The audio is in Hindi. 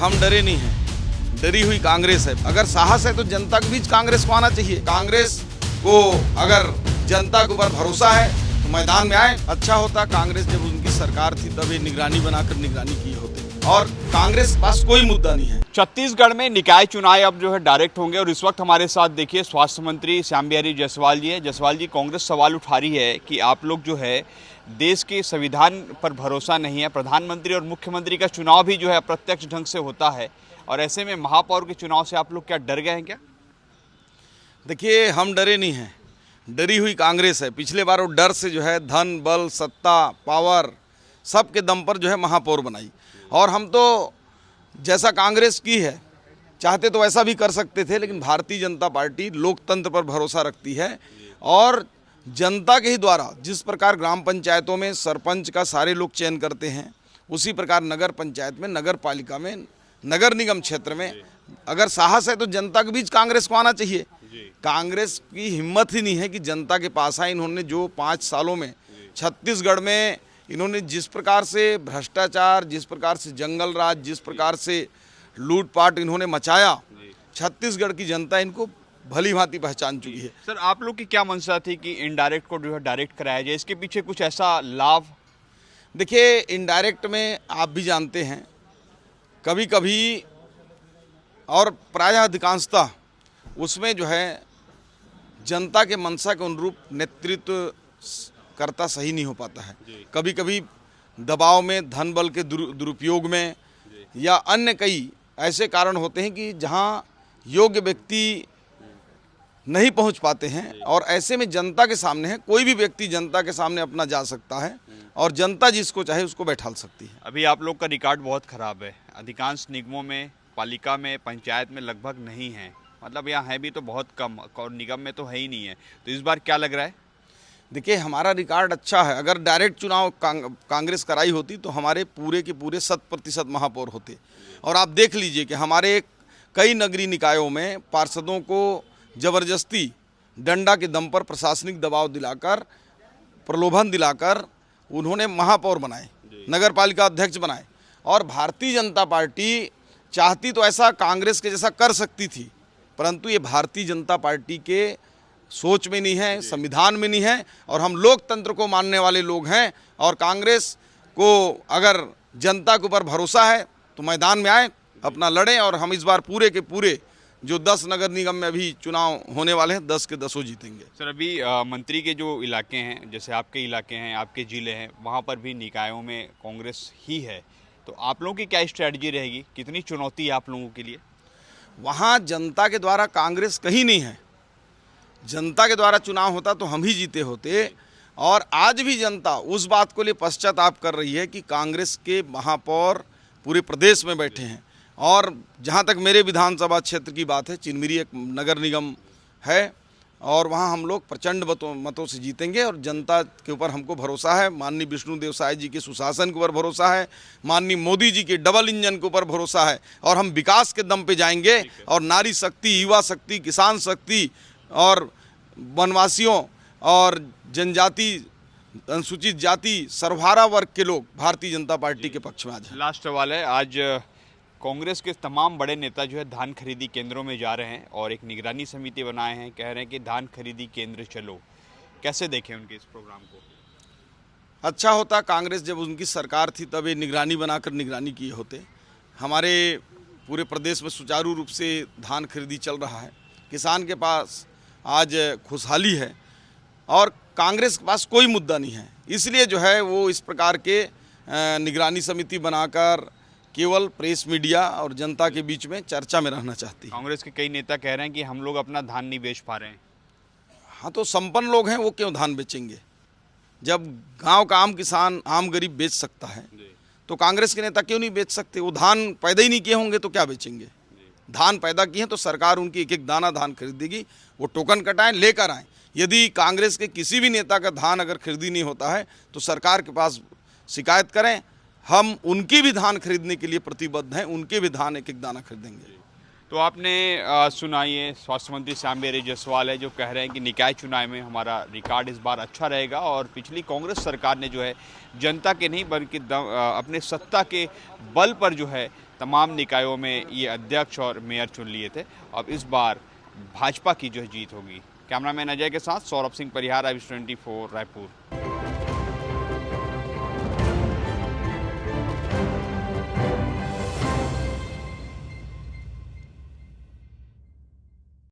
हम डरे नहीं हैं, डरी हुई कांग्रेस है। अगर साहस है तो जनता के बीच कांग्रेस को आना चाहिए। कांग्रेस को अगर जनता के ऊपर भरोसा है तो मैदान में आए। अच्छा होता कांग्रेस जब उनकी सरकार थी तब ये निगरानी बनाकर निगरानी किए होते, और कांग्रेस के पास कोई मुद्दा नहीं है। छत्तीसगढ़ में निकाय चुनाव अब जो है डायरेक्ट होंगे और इस वक्त हमारे साथ देखिए स्वास्थ्य मंत्री श्याम बिहारी जायसवाल जी है। जायसवाल जी, कांग्रेस सवाल उठा रही है कि आप लोग जो है देश के संविधान पर भरोसा नहीं है, प्रधानमंत्री और मुख्यमंत्री का चुनाव भी जो है अप्रत्यक्ष ढंग से होता है, और ऐसे में महापौर के चुनाव से आप लोग क्या डर गए हैं क्या? देखिए, हम डरे नहीं हैं, डरी हुई कांग्रेस है। पिछले बार वो डर से जो है धन बल सत्ता पावर सब के दम पर जो है महापौर बनाई, और हम तो जैसा कांग्रेस की है चाहते तो वैसा भी कर सकते थे, लेकिन भारतीय जनता पार्टी लोकतंत्र पर भरोसा रखती है और जनता के ही द्वारा जिस प्रकार ग्राम पंचायतों में सरपंच का सारे लोग चयन करते हैं, उसी प्रकार नगर पंचायत में, नगर पालिका में, नगर निगम क्षेत्र में अगर साहस है तो जनता के बीच कांग्रेस को आना चाहिए। कांग्रेस की हिम्मत ही नहीं है कि जनता के पास आए। इन्होंने जो 5 सालों में छत्तीसगढ़ में इन्होंने जिस प्रकार से भ्रष्टाचार, जिस प्रकार से जंगल राज, जिस प्रकार से लूटपाट इन्होंने मचाया, छत्तीसगढ़ की जनता इनको भली भांति पहचान चुकी है। सर, आप लोग की क्या मंशा थी कि इनडायरेक्ट को जो है डायरेक्ट कराया जाए? इसके पीछे कुछ ऐसा लाभ? देखिए, इनडायरेक्ट में आप भी जानते हैं कभी कभी और प्रायः अधिकांशतः उसमें जो है जनता के मंशा के अनुरूप नेतृत्व करता सही नहीं हो पाता है। कभी कभी दबाव में, धन बल के दुरुपयोग में, या अन्य कई ऐसे कारण होते हैं कि जहां योग्य व्यक्ति नहीं पहुंच पाते हैं, और ऐसे में जनता के सामने है, कोई भी व्यक्ति जनता के सामने अपना जा सकता है और जनता जिसको चाहे उसको बैठाल सकती है। अभी आप लोग का रिकॉर्ड बहुत खराब है, अधिकांश निगमों में, पालिका में, पंचायत में लगभग नहीं है, मतलब यहाँ है भी तो बहुत कम, और निगम में तो है ही नहीं है। तो इस बार क्या लग रहा है? देखिए, हमारा रिकॉर्ड अच्छा है। अगर डायरेक्ट चुनाव कांग्रेस कराई होती तो हमारे पूरे के पूरे 100% महापौर होते, और आप देख लीजिए कि हमारे कई नगरीय निकायों में पार्षदों को जबरदस्ती डंडा के दम पर प्रशासनिक दबाव दिलाकर, प्रलोभन दिलाकर उन्होंने महापौर बनाए, नगर पालिका अध्यक्ष बनाए। और भारतीय जनता पार्टी चाहती तो ऐसा कांग्रेस के जैसा कर सकती थी, परंतु ये भारतीय जनता पार्टी के सोच में नहीं है, संविधान में नहीं है, और हम लोकतंत्र को मानने वाले लोग हैं। और कांग्रेस को अगर जनता के ऊपर भरोसा है तो मैदान में आए, अपना लड़ें, और हम इस बार पूरे के पूरे जो 10 नगर निगम में अभी चुनाव होने वाले हैं 10 के 10 जीतेंगे। सर, अभी मंत्री के जो इलाके हैं, जैसे आपके इलाके हैं, आपके ज़िले हैं, वहाँ पर भी निकायों में कांग्रेस ही है, तो आप लोगों की क्या स्ट्रैटेजी रहेगी? कितनी चुनौती है आप लोगों के लिए? वहाँ जनता के द्वारा कांग्रेस कहीं नहीं है। जनता के द्वारा चुनाव होता तो हम ही जीते होते, और आज भी जनता उस बात को लिए पश्चाताप कर रही है कि कांग्रेस के महापौर पूरे प्रदेश में बैठे हैं। और जहाँ तक मेरे विधानसभा क्षेत्र की बात है, चिनमिरी एक नगर निगम है, और वहाँ हम लोग प्रचंड मतों से जीतेंगे, और जनता के ऊपर हमको भरोसा है। माननीय विष्णुदेव साय जी के सुशासन के ऊपर भरोसा है, माननीय मोदी जी के डबल इंजन के ऊपर भरोसा है, और हम विकास के दम पे जाएंगे। और नारी शक्ति, युवा शक्ति, किसान शक्ति और वनवासियों और जनजाति, अनुसूचित जाति, सर्वहारा वर्ग के लोग भारतीय जनता पार्टी के पक्ष में आज हैं। लास्ट सवाल है, आज कांग्रेस के तमाम बड़े नेता जो है धान खरीदी केंद्रों में जा रहे हैं और एक निगरानी समिति बनाए हैं, कह रहे हैं कि धान खरीदी केंद्र चलो। कैसे देखें उनके इस प्रोग्राम को? अच्छा होता कांग्रेस जब उनकी सरकार थी तब ये निगरानी बनाकर निगरानी किए होते। हमारे पूरे प्रदेश में सुचारू रूप से धान खरीदी चल रहा है, किसान के पास आज खुशहाली है, और कांग्रेस के पास कोई मुद्दा नहीं है। इसलिए जो है वो इस प्रकार के निगरानी समिति बनाकर केवल प्रेस, मीडिया और जनता के बीच में चर्चा में रहना चाहती है। कांग्रेस के कई नेता कह रहे हैं कि हम लोग अपना धान नहीं बेच पा रहे हैं। हाँ, तो संपन्न लोग हैं, वो क्यों धान बेचेंगे? जब गांव का आम किसान, आम गरीब बेच सकता है तो कांग्रेस के नेता क्यों नहीं बेच सकते? वो धान पैदा ही नहीं किए होंगे तो क्या बेचेंगे? धान पैदा किए हैं तो सरकार उनकी एक एक दाना धान खरीदेगी, वो टोकन कटाएं, लेकर आएँ। यदि कांग्रेस के किसी भी नेता का धान अगर खरीदी नहीं होता है तो सरकार के पास शिकायत करें, हम उनकी भी धान खरीदने के लिए प्रतिबद्ध हैं, उनके भी धान एक एक दाना खरीदेंगे। तो आपने सुना, ये स्वास्थ्य मंत्री श्याम बिहारी जायसवाल है जो कह रहे हैं कि निकाय चुनाव में हमारा रिकॉर्ड इस बार अच्छा रहेगा, और पिछली कांग्रेस सरकार ने जो है जनता के नहीं बल्कि अपने सत्ता के बल पर जो है तमाम निकायों में ये अध्यक्ष और मेयर चुन लिए थे। अब इस बार भाजपा की जो जीत होगी। कैमरामैन अजय के साथ सौरभ सिंह परिहार, IVS 24 रायपुर।